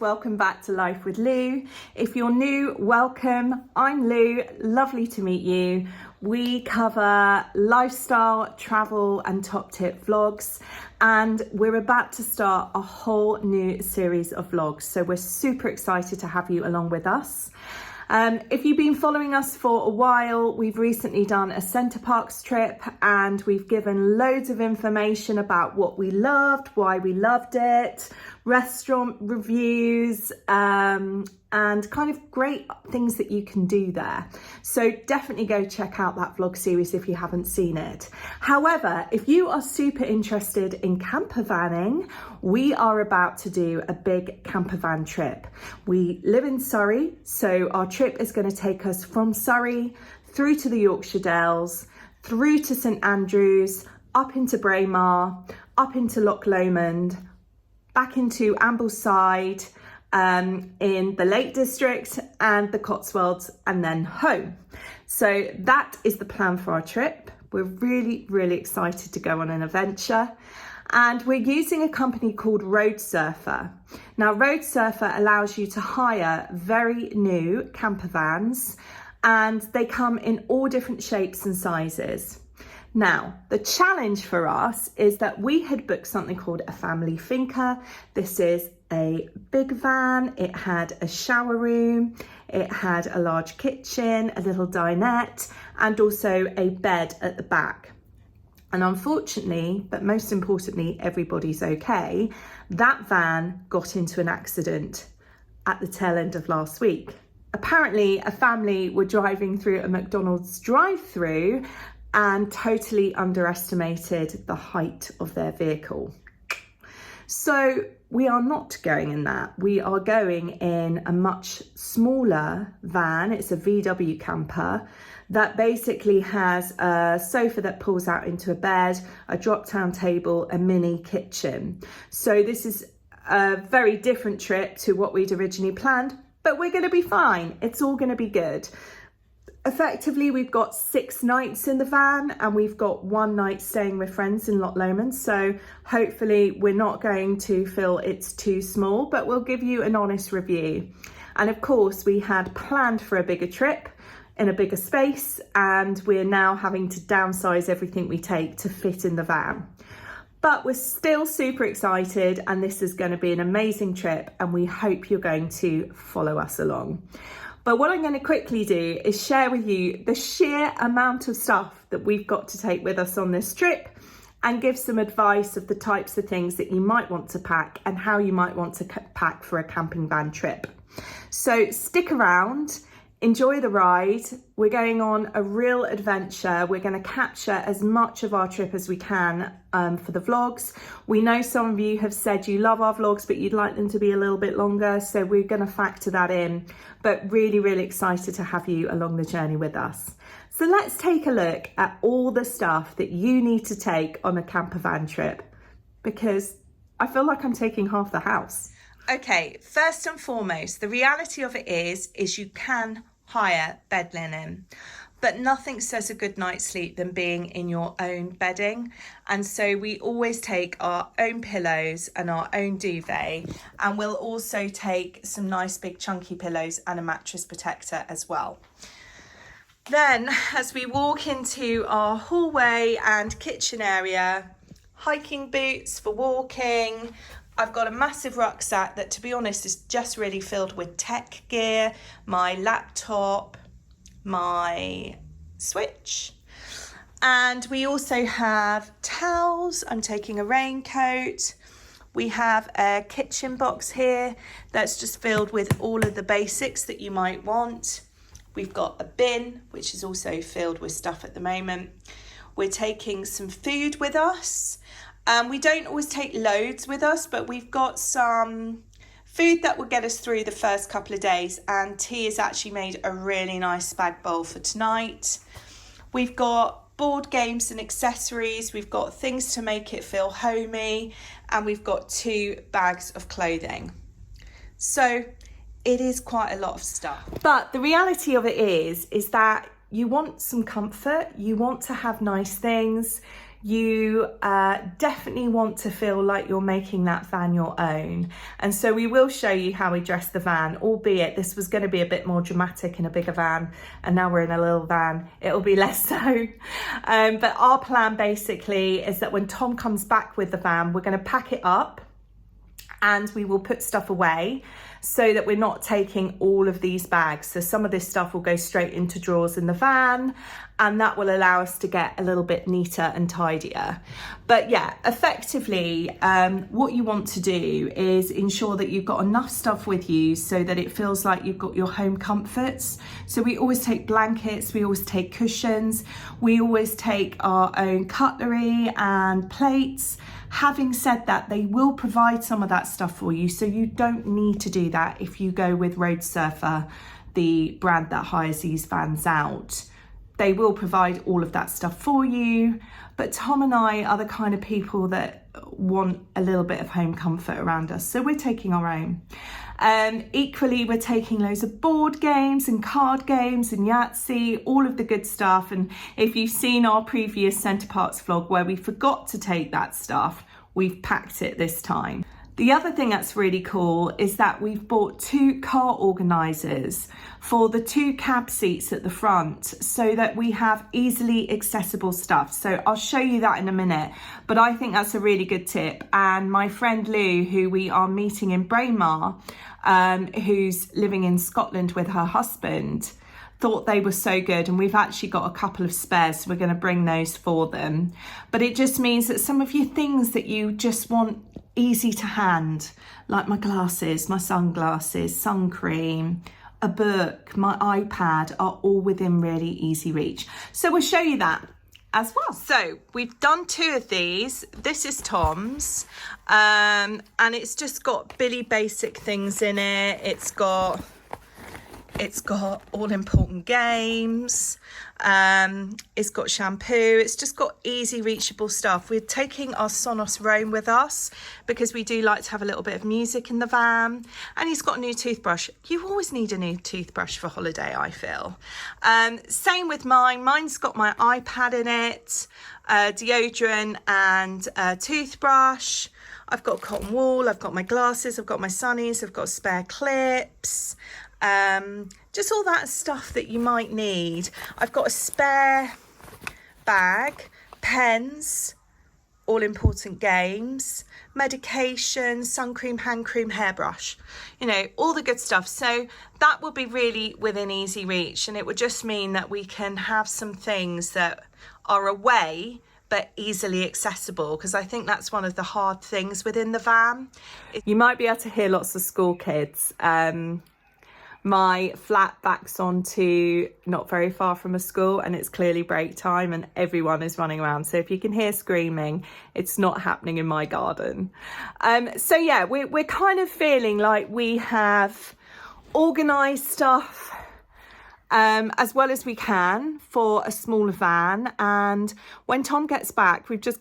welcome back to Life with Lou. If you're new, welcome. I'm Lou, lovely to meet you. We cover lifestyle, travel and top tip vlogs, and we're about to start a whole new series of vlogs, so we're super excited to have you along with us. If you've been following us for a while, we've recently done a Centre Parks trip and we've given loads of information about what we loved, why we loved it, restaurant reviews, and kind of great things that you can do there. So definitely go check out that vlog series if you haven't seen it. However, if you are super interested in campervanning, we are about to do a big campervan trip. We live in Surrey, so our trip is going to take us from Surrey through to the Yorkshire Dales, through to St Andrews, up into Braemar, up into Loch Lomond, back into Ambleside, in the Lake District and the Cotswolds, and then home. So that is the plan for our trip. We're really excited to go on an adventure, and we're using a company called Roadsurfer. Now, Roadsurfer allows you to hire very new campervans, and they come in all different shapes and sizes. Now, the challenge for us is that we had booked something called a family finca. This is a big van. It had a shower room, it had a large kitchen, a little dinette, and also a bed at the back. And unfortunately, but most importantly, everybody's okay, that van got into an accident at the tail end of last week. Apparently, a family were driving through a McDonald's drive-through and totally underestimated the height of their vehicle. So we are not going in that. We are going in a much smaller van. It's a VW camper that basically has a sofa that pulls out into a bed, a drop-down table, a mini kitchen. So this is a very different trip to what we'd originally planned, but we're going to be fine. It's all going to be good. Effectively, we've got 6 nights in the van and we've got 1 night staying with friends in Loch Lomond. So hopefully we're not going to feel it's too small, but we'll give you an honest review. And of course, we had planned for a bigger trip in a bigger space, and we're now having to downsize everything we take to fit in the van. But we're still super excited, and this is going to be an amazing trip, and we hope you're going to follow us along. But what I'm going to quickly do is share with you the sheer amount of stuff that we've got to take with us on this trip, and give some advice of the types of things that you might want to pack and how you might want to pack for a camping van trip. So stick around, enjoy the ride. We're going on a real adventure. We're going to capture as much of our trip as we can for the vlogs. We know some of you have said you love our vlogs, but you'd like them to be a little bit longer, so we're going to factor that in. But really excited to have you along the journey with us. So let's take a look at all the stuff that you need to take on a campervan trip, because I feel like I'm taking half the house. Okay, first and foremost, the reality of it is you can hire bed linen, but nothing says a good night's sleep than being in your own bedding. And so we always take our own pillows and our own duvet, and we'll also take some nice big chunky pillows and a mattress protector as well. Then as we walk into our hallway and kitchen area, hiking boots for walking. I've got a massive rucksack that, to be honest, is just really filled with tech gear, my laptop, my Switch, and we also have towels. I'm taking a raincoat. We have a kitchen box here that's just filled with all of the basics that you might want. We've got a bin, which is also filled with stuff at the moment. We're taking some food with us. We don't always take loads with us, but we've got some food that will get us through the first couple of days, and tea has actually made a really nice spag bowl for tonight. We've got board games and accessories, we've got things to make it feel homey, and we've got 2 bags of clothing. So it is quite a lot of stuff. But the reality of it is that you want some comfort, you want to have nice things. you definitely want to feel like you're making that van your own. And so we will show you how we dress the van, albeit this was going to be a bit more dramatic in a bigger van, and now we're in a little van, it'll be less so. But our plan basically is that when Tom comes back with the van, we're going to pack it up and we will put stuff away so that we're not taking all of these bags. So some of this stuff will go straight into drawers in the van, and that will allow us to get a little bit neater and tidier. But yeah, effectively, what you want to do is ensure that you've got enough stuff with you so that it feels like you've got your home comforts. So we always take blankets, we always take cushions, we always take our own cutlery and plates. Having said that, they will provide some of that stuff for you, so you don't need to do that if you go with Roadsurfer, the brand that hires these vans out. They will provide all of that stuff for you, but Tom and I are the kind of people that want a little bit of home comfort around us, so we're taking our own. Equally, we're taking loads of board games and card games and Yahtzee, all of the good stuff. And if you've seen our previous Centre Parks vlog where we forgot to take that stuff, we've packed it this time. The other thing that's really cool is that we've bought 2 car organisers for the 2 cab seats at the front so that we have easily accessible stuff. So I'll show you that in a minute, but I think that's a really good tip. And my friend Lou, who we are meeting in Braemar, who's living in Scotland with her husband, thought they were so good, and we've actually got a couple of spares, so we're going to bring those for them. But it just means that some of your things that you just want easy to hand, like my glasses, my sunglasses, sun cream, a book, my iPad, are all within really easy reach. So we'll show you that as well. So we've done 2 of these. This is Tom's, and it's just got Billy Basic things in it. It's got all important games, it's got shampoo, it's just got easy reachable stuff. We're taking our Sonos Roam with us because we do like to have a little bit of music in the van, and he's got a new toothbrush. You always need a new toothbrush for holiday, I feel. Same with mine's got my iPad in it, deodorant and toothbrush. I've got cotton wool, I've got my glasses, I've got my sunnies, I've got spare clips, just all that stuff that you might need. I've got a spare bag, pens, all important games, medication, sun cream, hand cream, hairbrush, you know, all the good stuff. So that will be really within easy reach, and it would just mean that we can have some things that are away but easily accessible, because I think that's one of the hard things within the van. You might be able to hear lots of school kids. My flat backs onto not very far from a school, and it's clearly break time and everyone is running around. So if you can hear screaming, it's not happening in my garden. So yeah, we're kind of feeling like we have organised stuff as well as we can for a smaller van. And when Tom gets back, we've just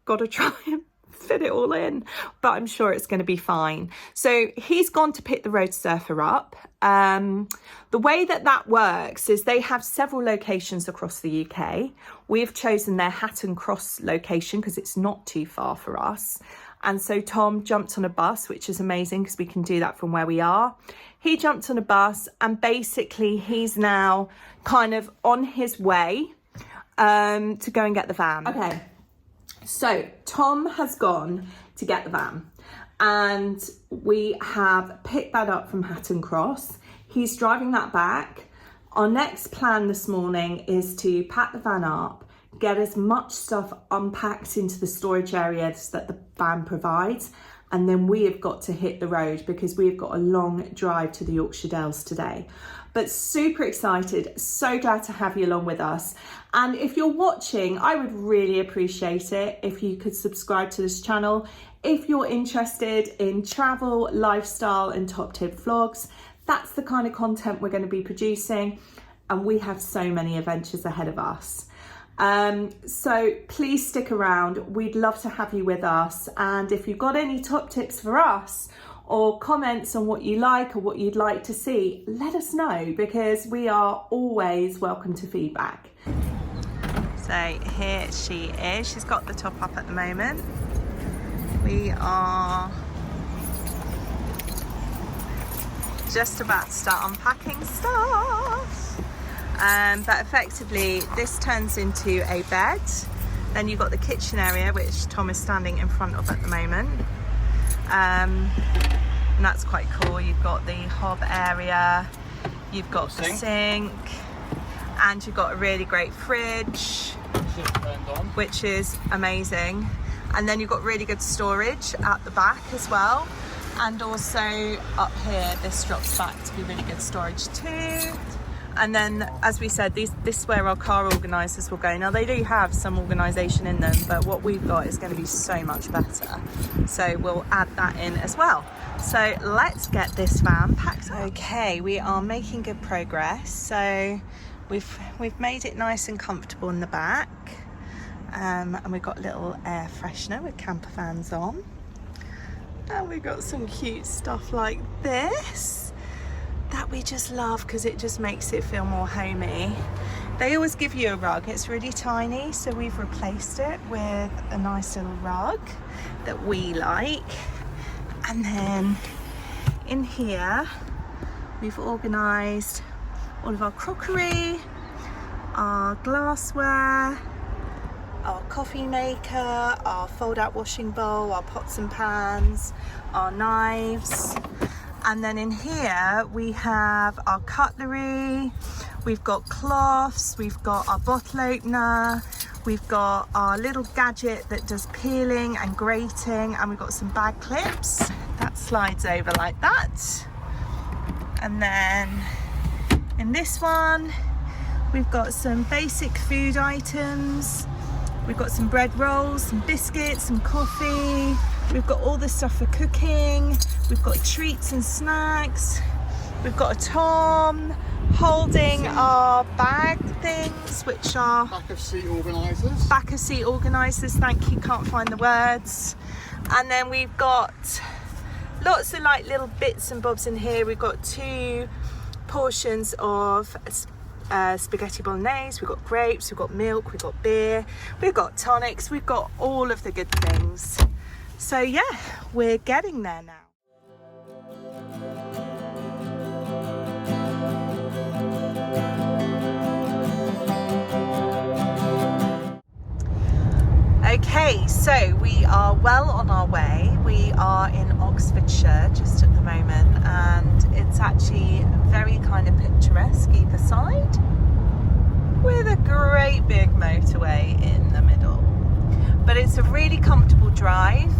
got to try and fit it all in, but I'm sure it's going to be fine. So he's gone to pick the Roadsurfer up. The way that works is they have several locations across the UK. We've chosen their Hatton Cross location because it's not too far for us. And so Tom jumped on a bus, which is amazing because we can do that from where we are. He jumped on a bus, and basically he's now kind of on his way to go and get the van. Okay. So Tom has gone to get the van, and we have picked that up from Hatton Cross. He's driving that back. Our next plan this morning is to pack the van up, get as much stuff unpacked into the storage areas that the van provides, and then we have got to hit the road because we've got a long drive to the Yorkshire Dales today. But super excited, so glad to have you along with us. And if you're watching, I would really appreciate it if you could subscribe to this channel. If you're interested in travel, lifestyle and top tip vlogs, that's the kind of content we're going to be producing, and we have so many adventures ahead of us. So please stick around. We'd love to have you with us. And if you've got any top tips for us or comments on what you like or what you'd like to see, let us know, because we are always welcome to feedback. So here she is. She's got the top up at the moment. We are just about to start unpacking stuff. But effectively this turns into a bed. Then you've got the kitchen area, which Tom is standing in front of at the moment. And that's quite cool. You've got the hob area, you've got the sink, and you've got a really great fridge, which is amazing. And then you've got really good storage at the back as well. And also up here, this drops back to be really good storage too. And then, as we said, this is where our car organisers will go. Now, they do have some organisation in them, but what we've got is going to be so much better. So we'll add that in as well. So let's get this van packed up. Okay, we are making good progress. So we've made it nice and comfortable in the back. And we've got a little air freshener with Campervans on. And we've got some cute stuff like this that we just love because it just makes it feel more homey. They always give you a rug. It's really tiny, so we've replaced it with a nice little rug that we like. And then in here we've organised all of our crockery, our glassware, our coffee maker, our fold-out washing bowl, our pots and pans, our knives. And then in here we have our cutlery, we've got cloths, we've got our bottle opener, we've got our little gadget that does peeling and grating, and we've got some bag clips that slides over like that. And then in this one we've got some basic food items. We've got some bread rolls, some biscuits, some coffee. We've got all the stuff for cooking. We've got treats and snacks. We've got a Tom holding our bag things, which are back of seat organisers. Back of seat organisers, thank you, can't find the words. And then we've got lots of like little bits and bobs in here. We've got 2 portions of spaghetti bolognese, we've got grapes, we've got milk, we've got beer, we've got tonics, we've got all of the good things. So yeah, we're getting there now. Okay, so we are well on our way. We are in Oxfordshire just at the moment, and it's actually very kind of picturesque either side, with a great big motorway in the middle. But it's a really comfortable drive.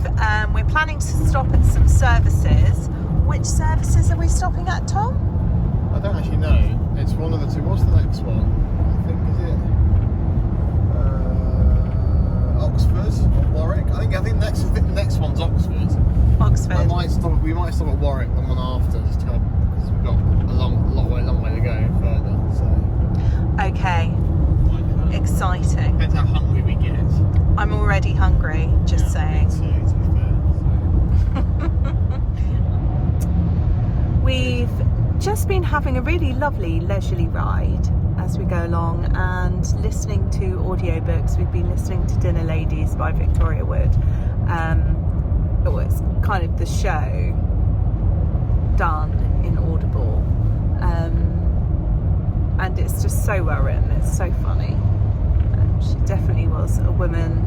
We're planning to stop at some services. Which services are we stopping at, Tom? I don't actually know. It's one of the 2. What's the next one? I think, is it Oxford or Warwick? I think the next one's Oxford. Oxford. We might stop at Warwick the one after, just kind of, because we've got a long way to go further. So. Okay. Exciting. Depends how hungry we get. I'm already hungry, just saying. Me too, to be fair, so. We've just been having a really lovely leisurely ride as we go along and listening to audiobooks. We've been listening to Dinner Ladies by Victoria Wood. It was kind of the show done in Audible. And it's just so well written, it's so funny. She definitely was a woman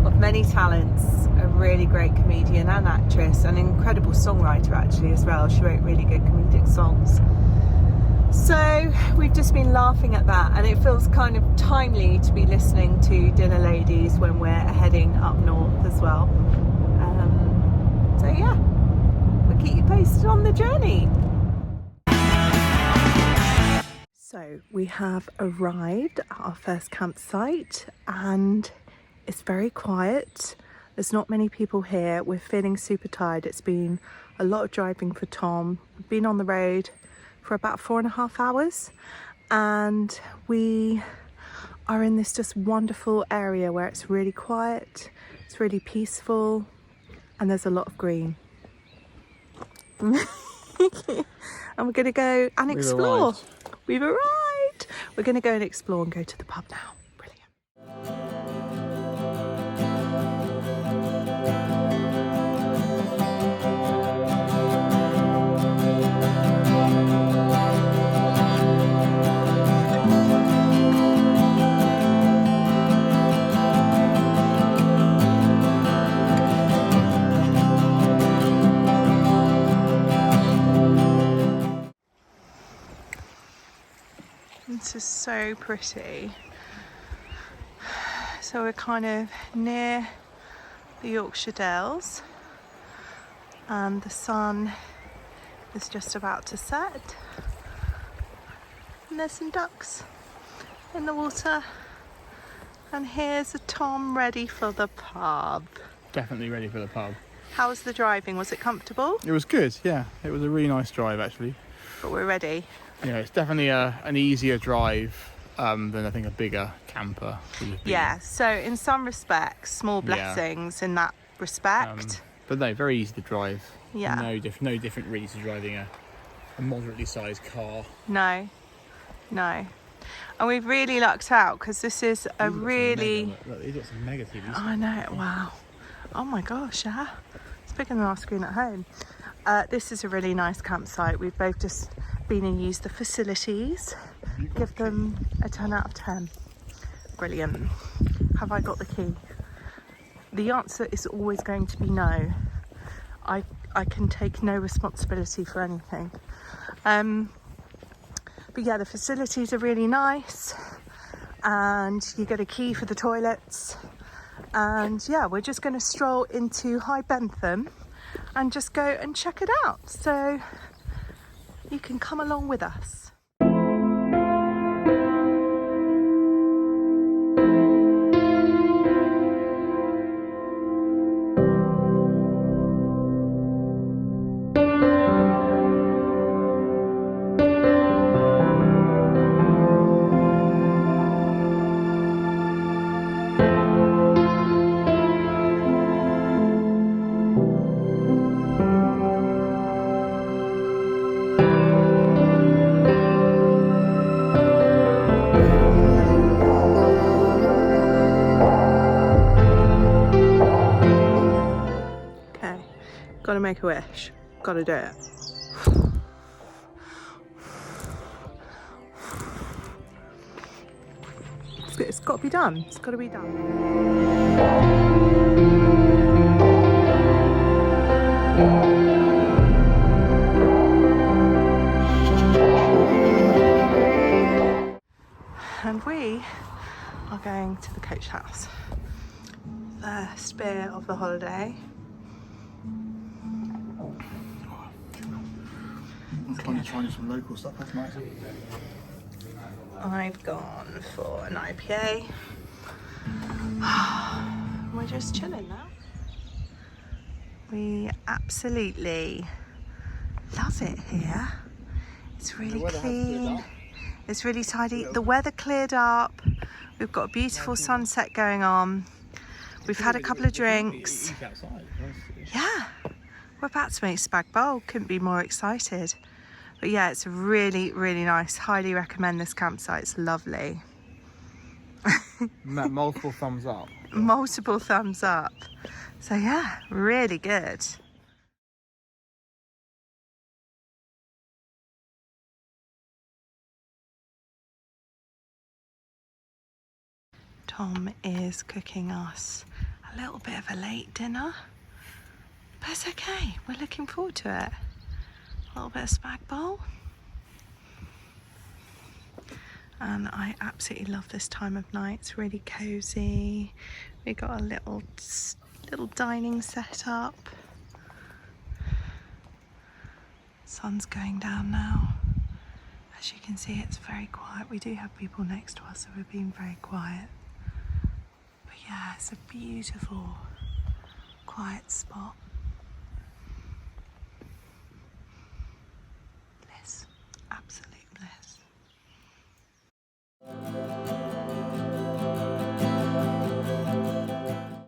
of many talents, a really great comedian and actress, an incredible songwriter actually as well. She wrote really good comedic songs. So we've just been laughing at that, and it feels kind of timely to be listening to Dinner Ladies when we're heading up north as well. So yeah, we'll keep you posted on the journey. So we have arrived at our first campsite and it's very quiet. There's not many people here. We're feeling super tired. It's been a lot of driving for Tom. We've been on the road for about 4.5 hours and we are in this just wonderful area where it's really quiet, it's really peaceful, and there's a lot of green. And we're gonna go and explore. We've arrived. We're gonna go and explore and go to the pub now. Brilliant. This is so pretty. So we're kind of near the Yorkshire Dales and the sun is just about to set. And there's some ducks in the water. And here's a Tom ready for the pub. Definitely ready for the pub. How was the driving? Was it comfortable? It was good, yeah. It was a really nice drive, actually. But we're ready. Yeah, it's definitely an easier drive than I think a bigger camper would have been. Yeah, so in some respects, small blessings in that respect. But no, very easy to drive. Yeah. No different really to driving a moderately sized car. No. And we've really lucked out because this is a really... Look, they've got some mega TVs. I know, wow. Oh my gosh, yeah. It's bigger than our screen at home. This is a really nice campsite. We've both just been and used the facilities. Give them a 10 out of 10. Brilliant. Have I got the key? The answer is always going to be no. I can take no responsibility for anything. But yeah, the facilities are really nice and you get a key for the toilets. And yeah, we're just going to stroll into High Bentham and just go and check it out. So you can come along with us. Gotta make a wish. Gotta do it. It's got to be done. It's got to be done. And we are going to the coach house. First beer of the holiday. I'm trying some local stuff, that's nice. I've gone for an IPA. We're just chilling now. We absolutely love it here. It's really clean. It's really tidy. The weather cleared up. We've got a beautiful sunset going on. We've had a couple of drinks. Yeah, we're about to make spag bowl. Couldn't be more excited. But yeah, it's really, really nice. Highly recommend this campsite. It's lovely. Multiple thumbs up. Multiple thumbs up. So yeah, really good. Tom is cooking us a little bit of a late dinner, but it's okay. We're looking forward to it. A little bit of spag bowl. And I absolutely love this time of night. It's really cozy. We got a little dining set up. Sun's going down now. As you can see, it's very quiet. We do have people next to us, so we're being very quiet. But yeah, it's a beautiful, quiet spot.